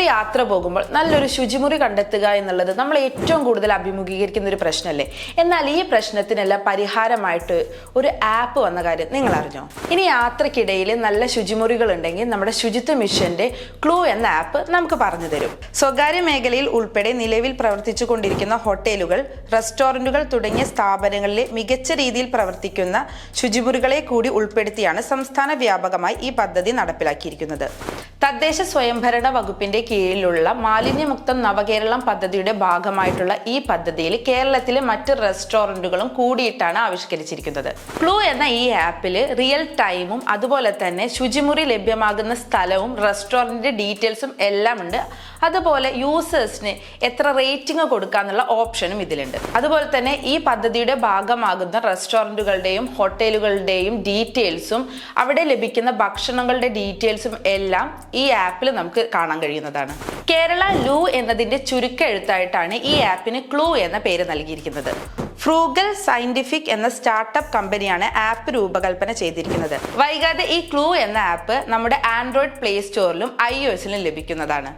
ഒരു യാത്ര പോകുമ്പോൾ നല്ലൊരു ശുചിമുറി കണ്ടെത്തുക എന്നുള്ളത് നമ്മൾ ഏറ്റവും കൂടുതൽ അഭിമുഖീകരിക്കുന്ന ഒരു പ്രശ്നമല്ലേ. എന്നാൽ ഈ പ്രശ്നത്തിനെല്ലാം പരിഹാരമായിട്ട് ഒരു ആപ്പ് വന്ന കാര്യം നിങ്ങൾ അറിഞ്ഞോ? ഇനി യാത്രക്കിടയിൽ നല്ല ശുചിമുറികൾ ഉണ്ടെങ്കിൽ നമ്മുടെ ശുചിത്വ മിഷന്റെ ക്ലൂ എന്ന ആപ്പ് നമുക്ക് പറഞ്ഞു തരും. സ്വകാര്യ മേഖലയിൽ ഉൾപ്പെടെ നിലവിൽ പ്രവർത്തിച്ചു കൊണ്ടിരിക്കുന്ന ഹോട്ടലുകൾ, റെസ്റ്റോറന്റുകൾ തുടങ്ങിയ സ്ഥാപനങ്ങളിലെ മികച്ച രീതിയിൽ പ്രവർത്തിക്കുന്ന ശുചിമുറികളെ കൂടി ഉൾപ്പെടുത്തിയാണ് സംസ്ഥാന വ്യാപകമായി ഈ പദ്ധതി നടപ്പിലാക്കിയിരിക്കുന്നത്. തദ്ദേശ സ്വയംഭരണ വകുപ്പിന്റെ കീഴിലുള്ള മാലിന്യമുക്തം നവകേരളം പദ്ധതിയുടെ ഭാഗമായിട്ടുള്ള ഈ പദ്ധതിയിൽ കേരളത്തിലെ മറ്റ് റെസ്റ്റോറന്റുകളും കൂടിയിട്ടാണ് ആവിഷ്കരിച്ചിരിക്കുന്നത്. ക്ലൂ എന്ന ഈ ആപ്പിൽ റിയൽ ടൈമും അതുപോലെ തന്നെ ശുചിമുറി ലഭ്യമാകുന്ന സ്ഥലവും റെസ്റ്റോറന്റിന്റെ ഡീറ്റെയിൽസും എല്ലാം ഉണ്ട്. അതുപോലെ യൂസേഴ്സിന് എത്ര റേറ്റിംഗ് കൊടുക്കാന്നുള്ള ഓപ്ഷനും ഇതിലുണ്ട്. അതുപോലെ തന്നെ ഈ പദ്ധതിയുടെ ഭാഗമാകുന്ന റെസ്റ്റോറന്റുകളുടെയും ഹോട്ടലുകളുടെയും ഡീറ്റെയിൽസും അവിടെ ലഭിക്കുന്ന ഭക്ഷണങ്ങളുടെ ഡീറ്റെയിൽസും എല്ലാം ഈ ആപ്പിൽ നമുക്ക് കാണാൻ കഴിയുന്നതാണ്. കേരള ലൂ എന്നതിന്റെ ചുരുക്ക എഴുത്തായിട്ടാണ് ഈ ആപ്പിന് ക്ലൂ എന്ന പേര് നൽകിയിരിക്കുന്നത്. ഫ്രൂഗൽ സയന്റിഫിക് എന്ന സ്റ്റാർട്ടപ്പ് കമ്പനിയാണ് ആപ്പ് രൂപകൽപ്പന ചെയ്തിരിക്കുന്നത്. വൈകാതെ ഈ ക്ലൂ എന്ന ആപ്പ് നമ്മുടെ ആൻഡ്രോയിഡ് പ്ലേ സ്റ്റോറിലും iOS-ലും ലഭിക്കുന്നതാണ്.